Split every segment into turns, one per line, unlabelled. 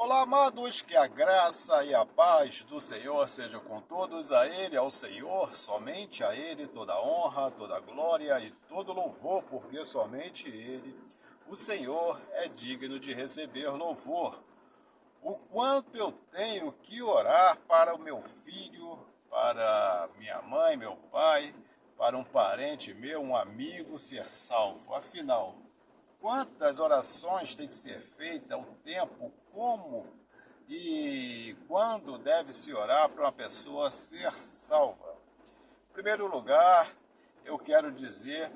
Olá, amados, que a graça e a paz do Senhor sejam com todos. A Ele, ao Senhor, somente a Ele, toda honra, toda glória e todo louvor, porque somente Ele, o Senhor, é digno de receber louvor. O quanto eu tenho que orar para o meu filho, para minha mãe, meu pai, para um parente meu, um amigo ser salvo. Afinal, quantas orações tem que ser feitas, o tempo, como e quando deve se orar para uma pessoa ser salva? Em primeiro lugar, eu quero dizer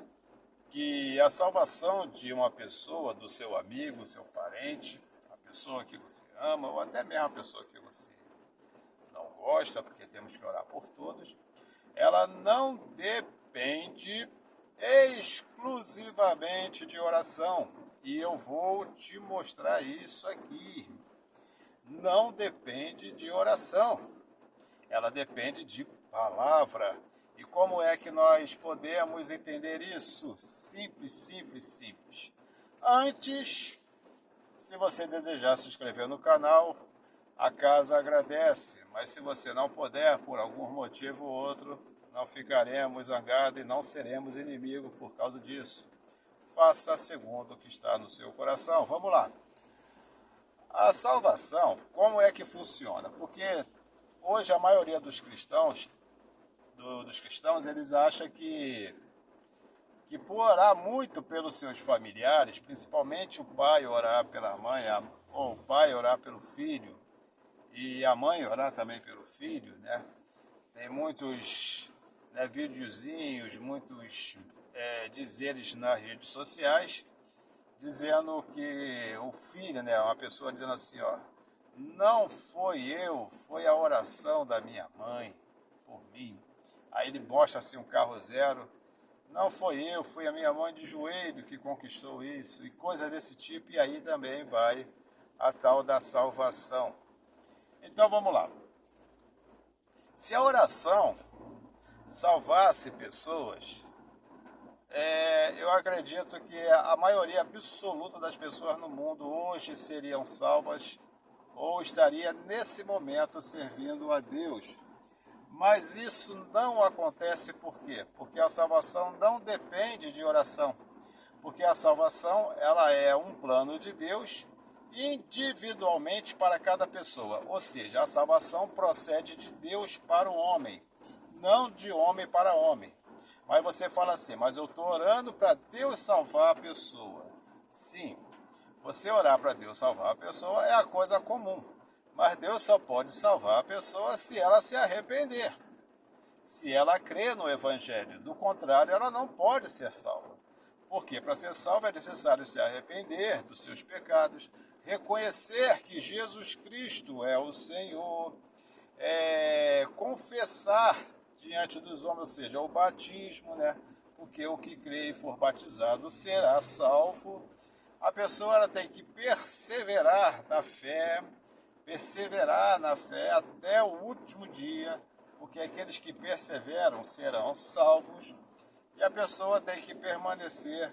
que a salvação de uma pessoa, do seu amigo, seu parente, a pessoa que você ama, ou até mesmo a pessoa que você não gosta, porque temos que orar por todos, ela não depende exclusivamente de oração. E eu vou te mostrar isso aqui. Não depende de oração, ela depende de palavra. E como é que nós podemos entender isso? Simples, simples, simples. Antes, se você desejar se inscrever no canal, a casa agradece, mas se você não puder, por algum motivo ou outro, não ficaremos zangados e não seremos inimigos por causa disso. Faça segundo o que está no seu coração. Vamos lá. A salvação, como é que funciona? Porque hoje a maioria dos cristãos, eles acham que por orar muito pelos seus familiares, principalmente o pai orar pela mãe, ou o pai orar pelo filho, e a mãe orar também pelo filho, né? Tem muitos, né, videozinhos, muitos dizeres nas redes sociais, dizendo que o filho, né, uma pessoa dizendo assim, ó, não foi eu, foi a oração da minha mãe por mim. Aí ele mostra assim um carro zero, não foi eu, foi a minha mãe de joelho que conquistou isso, e coisas desse tipo, e aí também vai a tal da salvação. Então vamos lá. Se a oração salvasse pessoas, eu acredito que a maioria absoluta das pessoas no mundo hoje seriam salvas ou estaria nesse momento servindo a Deus. Mas isso não acontece por quê? Porque a salvação não depende de oração. Porque a salvação, ela é um plano de Deus individualmente para cada pessoa. Ou seja, a salvação procede de Deus para o homem, não de homem para homem. Mas você fala assim, mas eu estou orando para Deus salvar a pessoa. Sim, você orar para Deus salvar a pessoa é a coisa comum. Mas Deus só pode salvar a pessoa se ela se arrepender, se ela crê no Evangelho. Do contrário, ela não pode ser salva. Porque para ser salva é necessário se arrepender dos seus pecados, reconhecer que Jesus Cristo é o Senhor, confessar diante dos homens, ou seja, o batismo, né? Porque o que crê e for batizado será salvo. A pessoa ela tem que perseverar na fé até o último dia, porque aqueles que perseveram serão salvos. E a pessoa tem que permanecer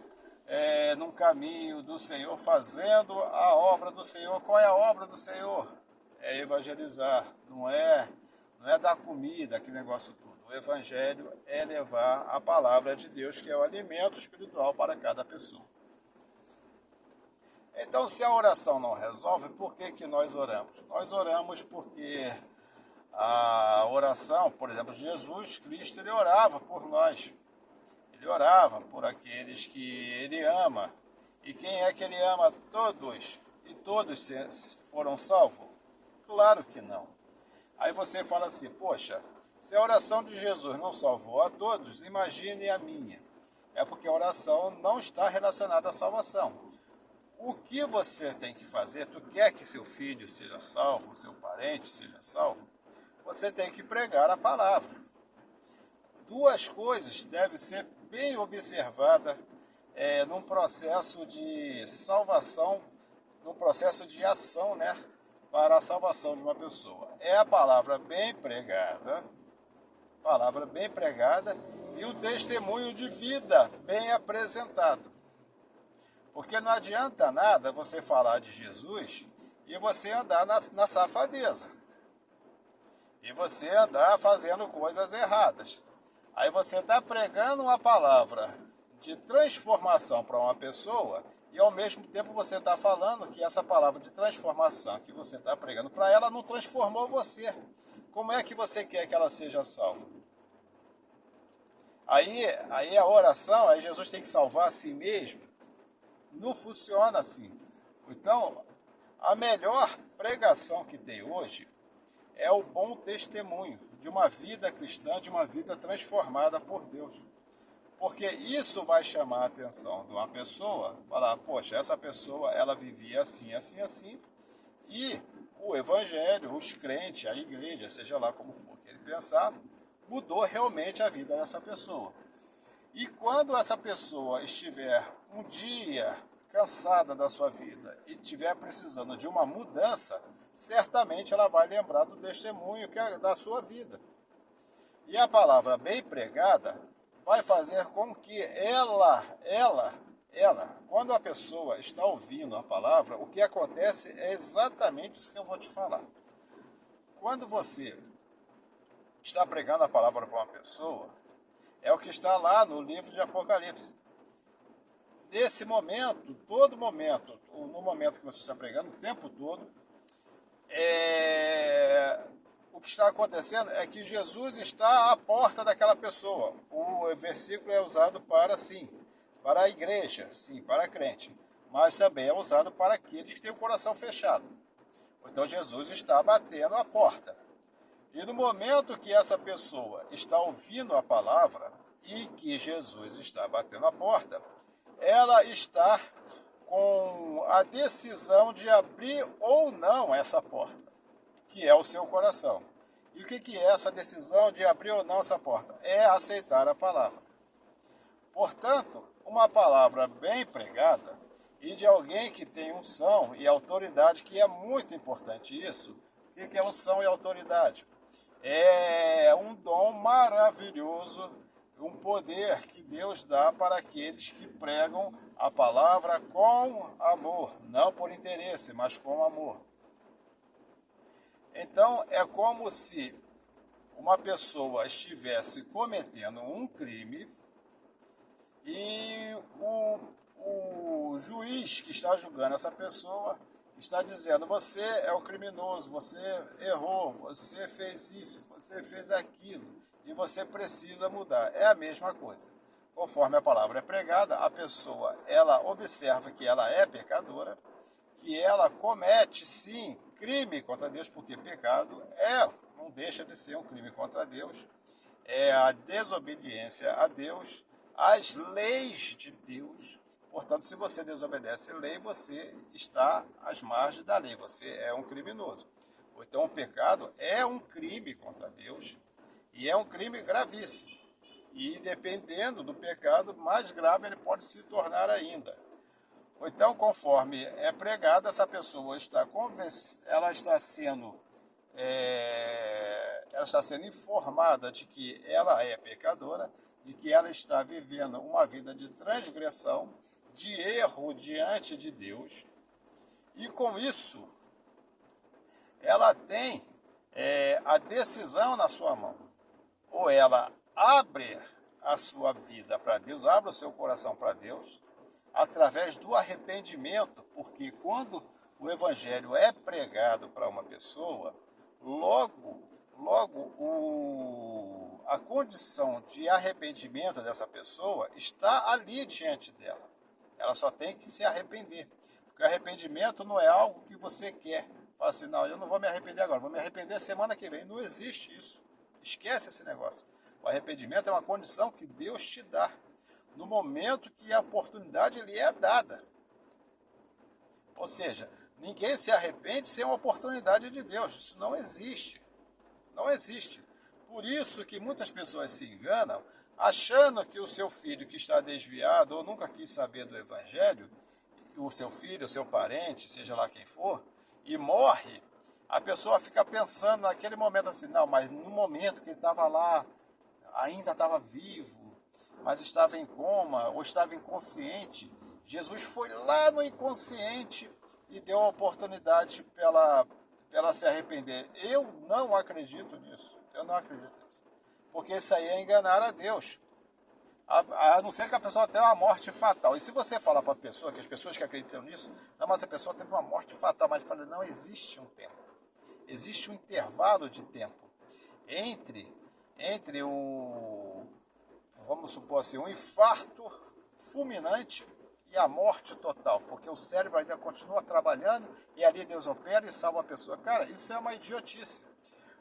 no caminho do Senhor, fazendo a obra do Senhor. Qual é a obra do Senhor? É evangelizar, não é dar comida, aquele negócio tudo. O evangelho é levar a palavra de Deus, que é o alimento espiritual para cada pessoa. Então, se a oração não resolve, por que nós oramos? Nós oramos porque a oração, por exemplo, Jesus Cristo, ele orava por nós. Ele orava por aqueles que ele ama. E quem é que ele ama? Todos. E todos foram salvos? Claro que não. Aí você fala assim, poxa, se a oração de Jesus não salvou a todos, imagine a minha. É porque a oração não está relacionada à salvação. O que você tem que fazer, tu quer que seu filho seja salvo, seu parente seja salvo, você tem que pregar a palavra. Duas coisas devem ser bem observadas num processo de salvação, num processo de ação, né, para a salvação de uma pessoa. É a palavra bem pregada e o testemunho de vida bem apresentado. Porque não adianta nada você falar de Jesus e você andar na safadeza. E você andar fazendo coisas erradas. Aí você está pregando uma palavra de transformação para uma pessoa e ao mesmo tempo você está falando que essa palavra de transformação que você está pregando para ela não transformou você. Como é que você quer que ela seja salva? Aí a oração, aí Jesus tem que salvar a si mesmo. Não funciona assim. Então, a melhor pregação que tem hoje é o bom testemunho de uma vida cristã, de uma vida transformada por Deus. Porque isso vai chamar a atenção de uma pessoa, falar, poxa, essa pessoa, ela vivia assim, assim, assim, e o evangelho, os crentes, a igreja, seja lá como for que ele pensar, mudou realmente a vida dessa pessoa. E quando essa pessoa estiver um dia cansada da sua vida e estiver precisando de uma mudança, certamente ela vai lembrar do testemunho que é da sua vida. E a palavra bem pregada vai fazer com que quando a pessoa está ouvindo a palavra, o que acontece é exatamente isso que eu vou te falar. Quando você está pregando a palavra para uma pessoa, é o que está lá no livro de Apocalipse. Nesse momento, todo momento, no momento que você está pregando, o tempo todo, o que está acontecendo é que Jesus está à porta daquela pessoa. O versículo é usado para, sim, para a igreja, sim, para a crente, mas também é usado para aqueles que têm o coração fechado. Então Jesus está batendo a porta. E no momento que essa pessoa está ouvindo a palavra e que Jesus está batendo a porta, ela está com a decisão de abrir ou não essa porta, que é o seu coração. E o que é essa decisão de abrir ou não essa porta? É aceitar a palavra. Portanto, uma palavra bem pregada e de alguém que tem unção e autoridade, que é muito importante isso. O que é unção e autoridade? É um dom maravilhoso, um poder que Deus dá para aqueles que pregam a palavra com amor, não por interesse, mas com amor. Então, é como se uma pessoa estivesse cometendo um crime e o juiz que está julgando essa pessoa está dizendo, você é o criminoso, você errou, você fez isso, você fez aquilo, e você precisa mudar. É a mesma coisa. Conforme a palavra é pregada, a pessoa, ela observa que ela é pecadora, que ela comete, sim, crime contra Deus, porque pecado não deixa de ser um crime contra Deus, é a desobediência a Deus, às leis de Deus. Portanto, se você desobedece a lei, você está às margens da lei, você é um criminoso. Ou então o pecado é um crime contra Deus e é um crime gravíssimo. E dependendo do pecado, mais grave ele pode se tornar ainda. Ou então, conforme é pregado, essa pessoa está ela está sendo informada de que ela é pecadora, de que ela está vivendo uma vida de transgressão, de erro diante de Deus, e com isso ela tem a decisão na sua mão. Ou ela abre a sua vida para Deus, abre o seu coração para Deus, através do arrependimento, porque quando o evangelho é pregado para uma pessoa, logo a condição de arrependimento dessa pessoa está ali diante dela. Ela só tem que se arrepender. Porque arrependimento não é algo que você quer. Fala assim, não, eu não vou me arrepender agora, vou me arrepender semana que vem. Não existe isso. Esquece esse negócio. O arrependimento é uma condição que Deus te dá no momento que a oportunidade lhe é dada. Ou seja, ninguém se arrepende sem uma oportunidade de Deus. Isso não existe. Não existe. Por isso que muitas pessoas se enganam, achando que o seu filho que está desviado ou nunca quis saber do evangelho, o seu filho, o seu parente, seja lá quem for, e morre, a pessoa fica pensando naquele momento assim, não, mas no momento que ele estava lá, ainda estava vivo, mas estava em coma ou estava inconsciente, Jesus foi lá no inconsciente e deu a oportunidade para ela se arrepender. Eu não acredito nisso. Eu não acredito nisso. Porque isso aí é enganar a Deus. A não ser que a pessoa tenha uma morte fatal. E se você falar para a pessoa, que as pessoas que acreditam nisso, não, mas a pessoa teve uma morte fatal, mas fala, não existe um tempo. Existe um intervalo de tempo entre o, vamos supor assim, um infarto fulminante e a morte total, porque o cérebro ainda continua trabalhando e ali Deus opera e salva a pessoa. Cara, isso é uma idiotice.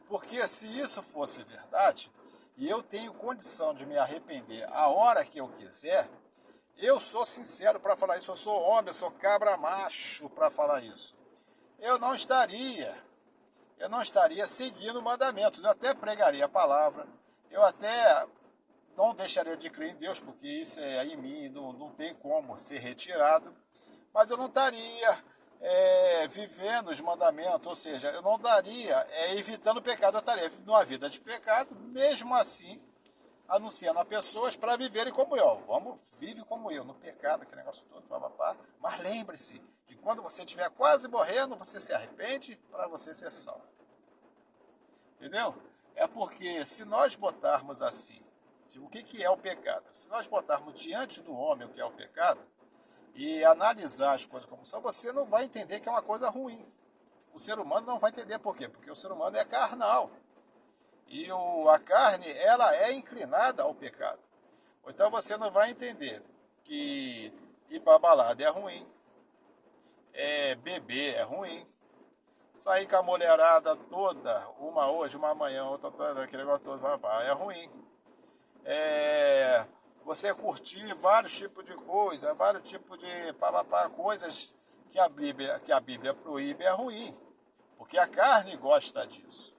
Porque se isso fosse verdade, e eu tenho condição de me arrepender a hora que eu quiser, eu sou sincero para falar isso, eu sou homem, eu sou cabra macho para falar isso. Eu não estaria seguindo mandamentos, eu até pregaria a palavra, eu até não deixaria de crer em Deus, porque isso é em mim, não tem como ser retirado, mas eu não estaria vivendo os mandamentos, ou seja, eu não estaria evitando o pecado, eu estaria numa vida de pecado, mesmo assim, anunciando a pessoas para viverem como eu. Vive como eu, no pecado, aquele negócio todo, papapá. Mas lembre-se de quando você estiver quase morrendo, você se arrepende para você ser salvo. Entendeu? É porque se nós botarmos assim, o que é o pecado? Se nós botarmos diante do homem o que é o pecado, e analisar as coisas como são, você não vai entender que é uma coisa ruim. O ser humano não vai entender por quê? Porque o ser humano é carnal. E a carne, ela é inclinada ao pecado. Então você não vai entender que ir para balada é ruim, beber é ruim, sair com a mulherada toda, uma hoje, uma amanhã, outra, aquele negócio todo, é ruim. Você curtir vários tipos de coisa, vários tipos de coisas que a Bíblia proíbe é ruim, porque a carne gosta disso.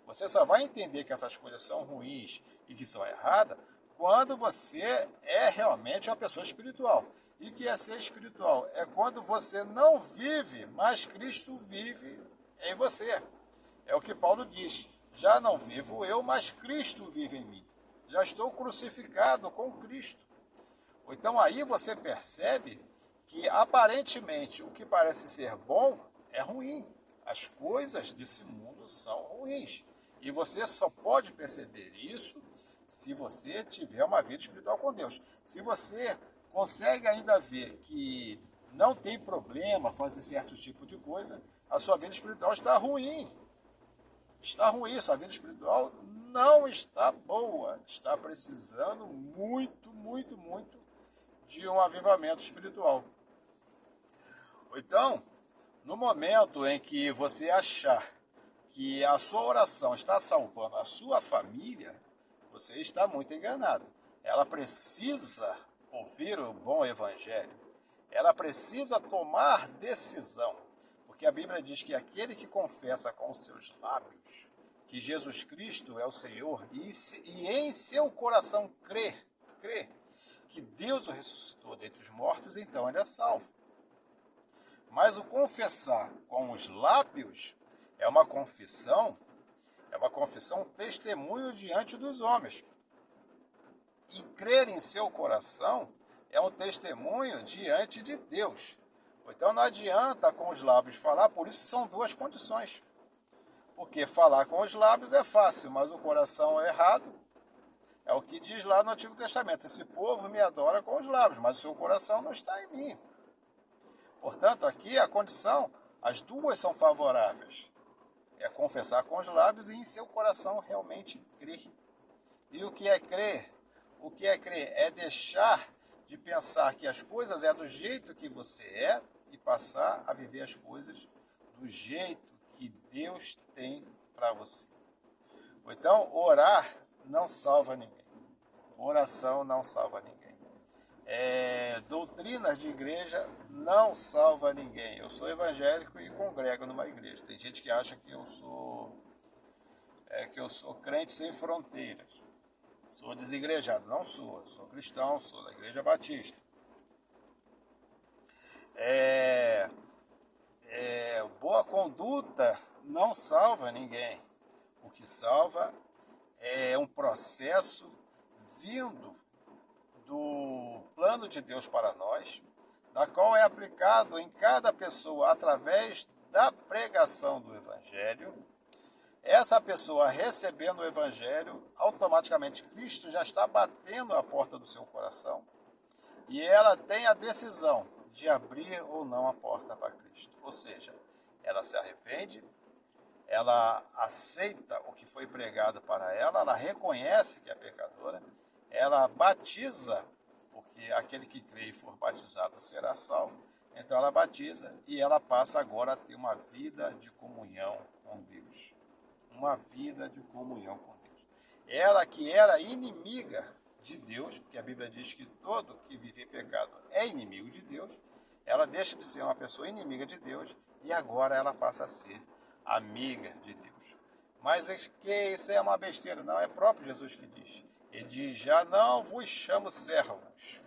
Você só vai entender que essas coisas são ruins e que são erradas quando você é realmente uma pessoa espiritual. E que é ser espiritual? É quando você não vive, mas Cristo vive em você. É o que Paulo diz. Já não vivo eu, mas Cristo vive em mim. Já estou crucificado com Cristo. Então aí você percebe que aparentemente o que parece ser bom é ruim. As coisas desse mundo são ruins. E você só pode perceber isso se você tiver uma vida espiritual com Deus. Se você consegue ainda ver que não tem problema fazer certo tipo de coisa, a sua vida espiritual está ruim. Está ruim, sua vida espiritual não está boa. Está precisando muito, muito, muito de um avivamento espiritual. Então, no momento em que você achar que a sua oração está salvando a sua família, você está muito enganado. Ela precisa ouvir o bom evangelho. Ela precisa tomar decisão. Porque a Bíblia diz que aquele que confessa com os seus lábios que Jesus Cristo é o Senhor e em seu coração crê que Deus o ressuscitou dentre os mortos, então ele é salvo. Mas o confessar com os lábios é uma confissão, testemunho diante dos homens. E crer em seu coração é um testemunho diante de Deus. Então não adianta com os lábios falar, por isso são duas condições. Porque falar com os lábios é fácil, mas o coração é errado. É o que diz lá no Antigo Testamento. Esse povo me adora com os lábios, mas o seu coração não está em mim. Portanto, aqui a condição, as duas são favoráveis. É confessar com os lábios e em seu coração realmente crer. E o que é crer? O que é crer? É deixar de pensar que as coisas é do jeito que você é e passar a viver as coisas do jeito que Deus tem para você. Então, orar não salva ninguém. Oração não salva ninguém. Doutrinas de igreja não salva ninguém. Eu sou evangélico e congrego numa igreja. Tem gente que acha que eu sou crente sem fronteiras. Sou desigrejado. Não sou. Eu sou cristão, sou da Igreja Batista. Boa conduta não salva ninguém. O que salva é um processo vindo do plano de Deus para nós, da qual é aplicado em cada pessoa através da pregação do Evangelho. Essa pessoa recebendo o Evangelho, automaticamente Cristo já está batendo a porta do seu coração e ela tem a decisão de abrir ou não a porta para Cristo. Ou seja, ela se arrepende, ela aceita o que foi pregado para ela, ela reconhece que é pecadora, ela batiza, porque aquele que crê e for batizado será salvo. Então ela batiza e ela passa agora a ter uma vida de comunhão com Deus. Uma vida de comunhão com Deus. Ela que era inimiga de Deus, porque a Bíblia diz que todo que vive em pecado é inimigo de Deus, ela deixa de ser uma pessoa inimiga de Deus e agora ela passa a ser amiga de Deus. Mas é que isso é uma besteira, não, é próprio Jesus que diz. Ele diz, já não vos chamo servos,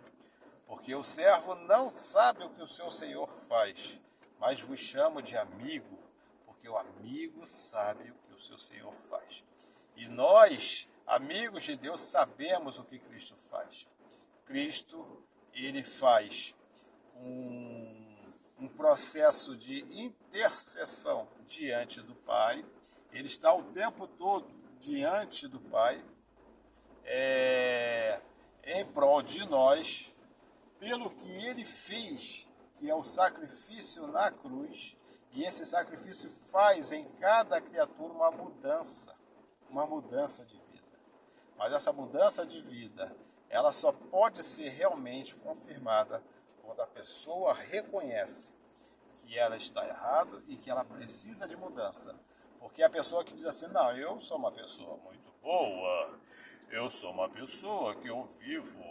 porque o servo não sabe o que o seu senhor faz, mas vos chamo de amigo, porque o amigo sabe o que o seu senhor faz. E nós, amigos de Deus, sabemos o que Cristo faz. Cristo, ele faz um processo de intercessão diante do Pai. Ele está o tempo todo diante do Pai, em prol de nós, pelo que ele fez, que é o sacrifício na cruz, e esse sacrifício faz em cada criatura uma mudança de vida. Mas essa mudança de vida, ela só pode ser realmente confirmada quando a pessoa reconhece que ela está errada e que ela precisa de mudança. Porque a pessoa que diz assim, não, eu sou uma pessoa muito boa, eu sou uma pessoa que eu vivo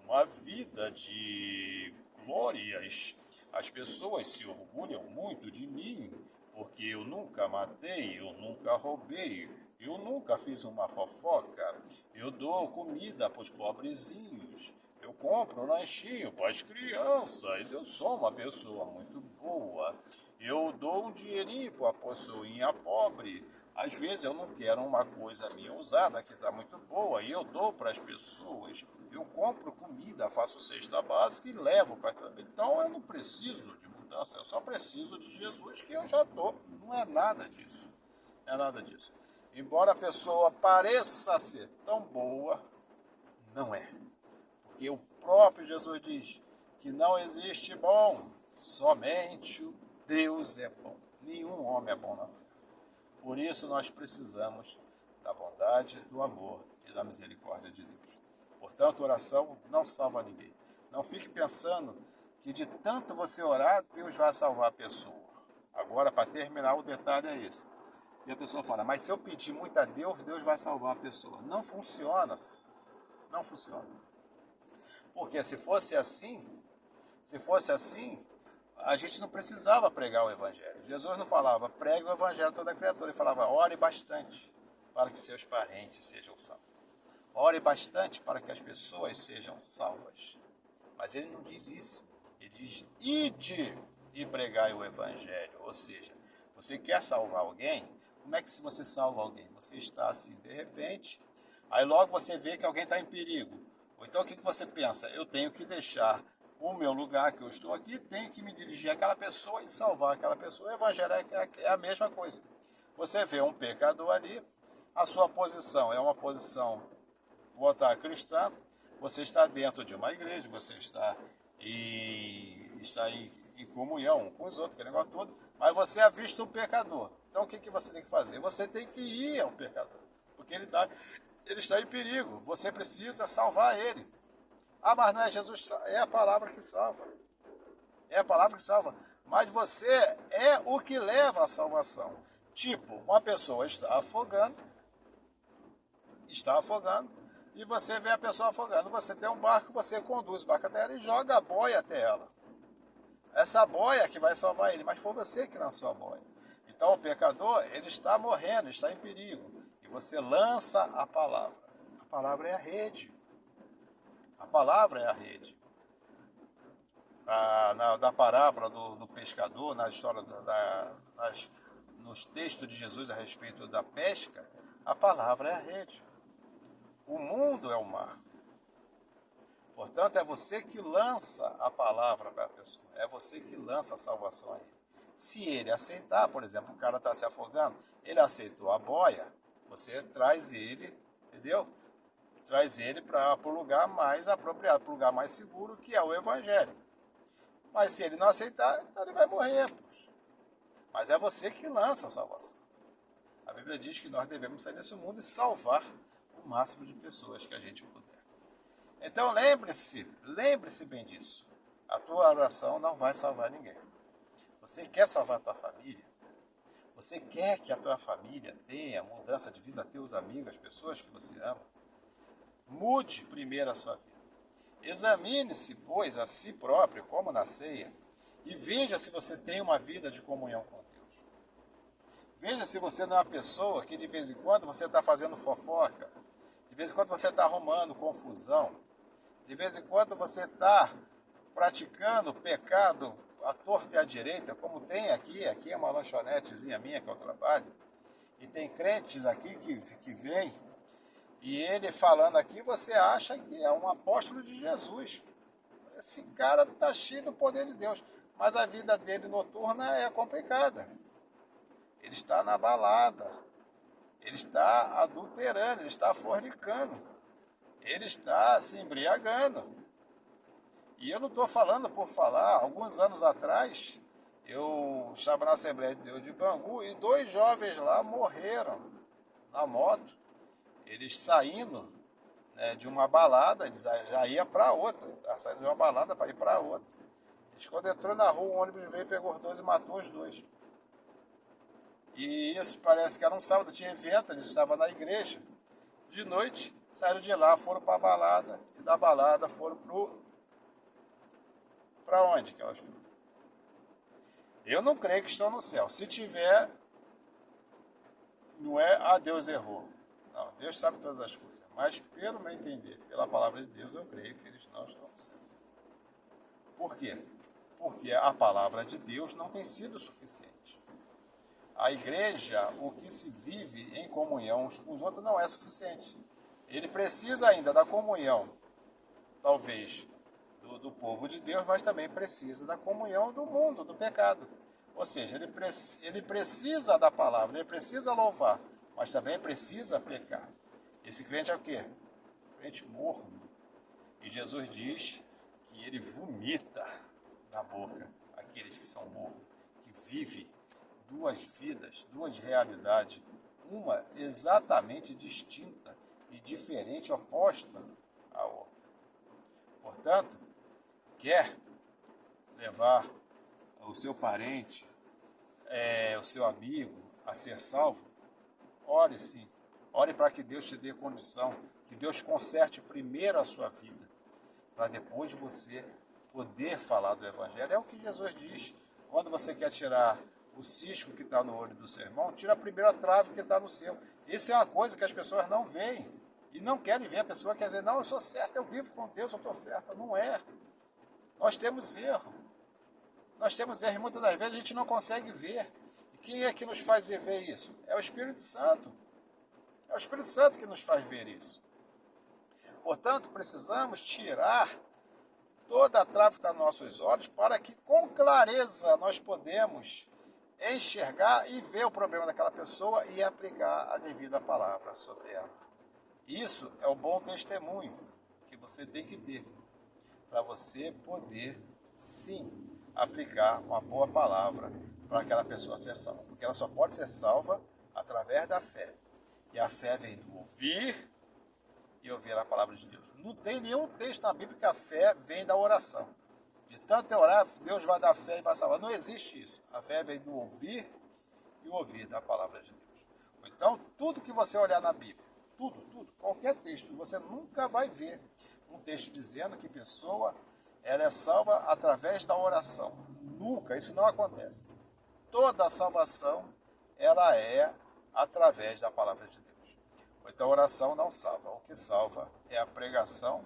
uma vida de glórias. As pessoas se orgulham muito de mim, porque eu nunca matei, eu nunca roubei, eu nunca fiz uma fofoca, eu dou comida para os pobrezinhos, eu compro um lanchinho para as crianças, eu sou uma pessoa muito boa, eu dou um dinheirinho para a pessoinha pobre. Às vezes eu não quero uma coisa minha usada, que está muito boa, e eu dou para as pessoas. Eu compro comida, faço cesta básica e levo para... Então eu não preciso de mudança, eu só preciso de Jesus, que eu já dou. Não é nada disso. Não é nada disso. Embora a pessoa pareça ser tão boa, não é. Porque o próprio Jesus diz que não existe bom, somente o Deus é bom. Nenhum homem é bom na terra. Por isso nós precisamos da bondade, do amor e da misericórdia de Deus. Portanto, oração não salva ninguém. Não fique pensando que de tanto você orar, Deus vai salvar a pessoa. Agora, para terminar, o detalhe é esse. E a pessoa fala, mas se eu pedir muito a Deus, Deus vai salvar a pessoa. Não funciona assim. Não funciona. Porque se fosse assim, a gente não precisava pregar o Evangelho. Jesus não falava, pregue o Evangelho a toda criatura. Ele falava, ore bastante para que seus parentes sejam salvos. Ore bastante para que as pessoas sejam salvas. Mas ele não diz isso. Ele diz, ide e pregai o Evangelho. Ou seja, você quer salvar alguém? Como é que se você salva alguém? Você está assim, de repente, aí logo você vê que alguém está em perigo. Ou então o que você pensa? Eu tenho que deixar o meu lugar que eu estou aqui, tenho que me dirigir àquela pessoa e salvar aquela pessoa. O Evangelho é a mesma coisa. Você vê um pecador ali, a sua posição é uma posição, botar cristã, você está dentro de uma igreja, você está em comunhão com os outros, aquele negócio todo, mas você avista um pecador. Então o que você tem que fazer? Você tem que ir ao pecador, porque ele está em perigo, você precisa salvar ele. Ah, mas não é Jesus, é a palavra que salva. É a palavra que salva. Mas você é o que leva à salvação. Tipo, uma pessoa está afogando, e você vê a pessoa afogando. Você tem um barco, você conduz o barco até ela e joga a boia até ela. Essa boia que vai salvar ele, mas foi você que lançou a boia. Então o pecador, ele está morrendo, está em perigo. E você lança a palavra. A palavra é a rede. A palavra é a rede. Da parábola do pescador, na história nos textos de Jesus a respeito da pesca, a palavra é a rede. O mundo é o mar. Portanto, é você que lança a palavra para a pessoa, é você que lança a salvação a ele. Se ele aceitar, por exemplo, o cara está se afogando, ele aceitou a boia, você traz ele, entendeu? Traz ele para o lugar mais apropriado, para o lugar mais seguro, que é o Evangelho. Mas se ele não aceitar, então ele vai morrer. Mas é você que lança a salvação. A Bíblia diz que nós devemos sair desse mundo e salvar o máximo de pessoas que a gente puder. Então lembre-se bem disso. A tua oração não vai salvar ninguém. Você quer salvar a tua família? Você quer que a tua família tenha mudança de vida, teus amigos, as pessoas que você ama? Mude primeiro a sua vida. Examine-se, pois, a si próprio, como na ceia, e veja se você tem uma vida de comunhão com Deus. Veja se você não é uma pessoa que de vez em quando você está fazendo fofoca, de vez em quando você está arrumando confusão, de vez em quando você está praticando pecado à torta e à direita, como tem aqui é uma lanchonetezinha minha que eu trabalho, e tem crentes aqui que vêm, e ele falando aqui, você acha que é um apóstolo de Jesus. Esse cara está cheio do poder de Deus, mas a vida dele noturna é complicada. Ele está na balada, ele está adulterando, ele está fornicando, ele está se embriagando. E eu não estou falando por falar. Alguns anos atrás, eu estava na Assembleia de Deus de Bangu e 2 jovens lá morreram na moto. Eles saindo, né, de uma balada, eles já iam para outra. Estavam saindo de uma balada para ir para outra. Eles, quando entrou na rua, o ônibus veio, pegou os 2 e matou os 2. E isso parece que era um sábado, tinha evento, eles estavam na igreja. De noite, saíram de lá, foram para a balada. E da balada foram para onde que elas foram? Eu não creio que estão no céu. Se tiver, não é, Deus errou. Não, Deus sabe todas as coisas. Mas, pelo meu entender, pela palavra de Deus, eu creio que eles não estão no céu. Por quê? Porque a palavra de Deus não tem sido suficiente. A igreja, o que se vive em comunhão uns com os outros, não é suficiente. Ele precisa ainda da comunhão, talvez, do povo de Deus, mas também precisa da comunhão do mundo, do pecado. Ou seja, ele precisa da palavra, ele precisa louvar, mas também precisa pecar. Esse crente é o quê? Crente morno. E Jesus diz que ele vomita na boca aqueles que são mornos, que vive 2 vidas, 2 realidades, uma exatamente distinta e diferente, oposta à outra. Portanto, quer levar o seu parente, o seu amigo a ser salvo? Ore sim. Ore para que Deus te dê condição, que Deus conserte primeiro a sua vida, para depois você poder falar do Evangelho. É o que Jesus diz. Quando você quer tirar o cisco que está no olho do seu irmão, tira a primeira trave que está no seu. Isso é uma coisa que as pessoas não veem e não querem ver. A pessoa quer dizer, não, eu sou certa, eu vivo com Deus, eu estou certa. Não é. Nós temos erro. Nós temos erro e muitas das vezes a gente não consegue ver. E quem é que nos faz ver isso? É o Espírito Santo. É o Espírito Santo que nos faz ver isso. Portanto, precisamos tirar toda a trave que está nos nossos olhos para que com clareza nós podemos enxergar e ver o problema daquela pessoa e aplicar a devida palavra sobre ela. Isso é o bom testemunho que você tem que ter para você poder, sim, aplicar uma boa palavra para aquela pessoa ser salva. Porque ela só pode ser salva através da fé. E a fé vem do ouvir e ouvir a palavra de Deus. Não tem nenhum texto na Bíblia que a fé vem da oração. De tanto orar, Deus vai dar fé e vai salvar. Não existe isso. A fé vem do ouvir e ouvir da palavra de Deus. Então, tudo que você olhar na Bíblia, tudo, qualquer texto, você nunca vai ver um texto dizendo que pessoa ela é salva através da oração. Nunca, isso não acontece. Toda a salvação, ela é através da palavra de Deus. Então a oração não salva. O que salva é a pregação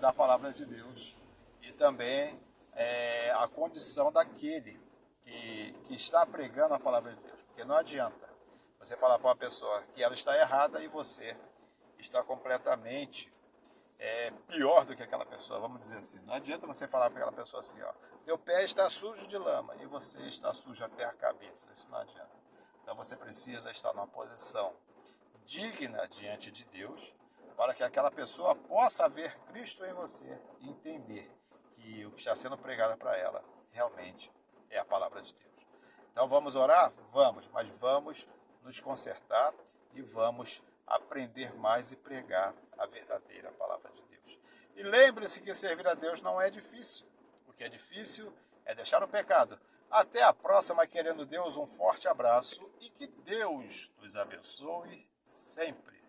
da palavra de Deus e também a condição daquele que está pregando a palavra de Deus. Porque não adianta você falar para uma pessoa que ela está errada e você está completamente pior do que aquela pessoa, vamos dizer assim. Não adianta você falar para aquela pessoa assim, ó, teu pé está sujo de lama e você está sujo até a cabeça. Isso não adianta. Então você precisa estar numa posição digna diante de Deus, para que aquela pessoa possa ver Cristo em você e entender que o que está sendo pregado para ela realmente é a palavra de Deus. Então vamos orar? Vamos, mas vamos nos consertar e vamos aprender mais e pregar a verdadeira palavra de Deus. E lembre-se que servir a Deus não é difícil. O que é difícil é deixar o pecado. Até a próxima, querendo Deus, um forte abraço e que Deus nos abençoe sempre.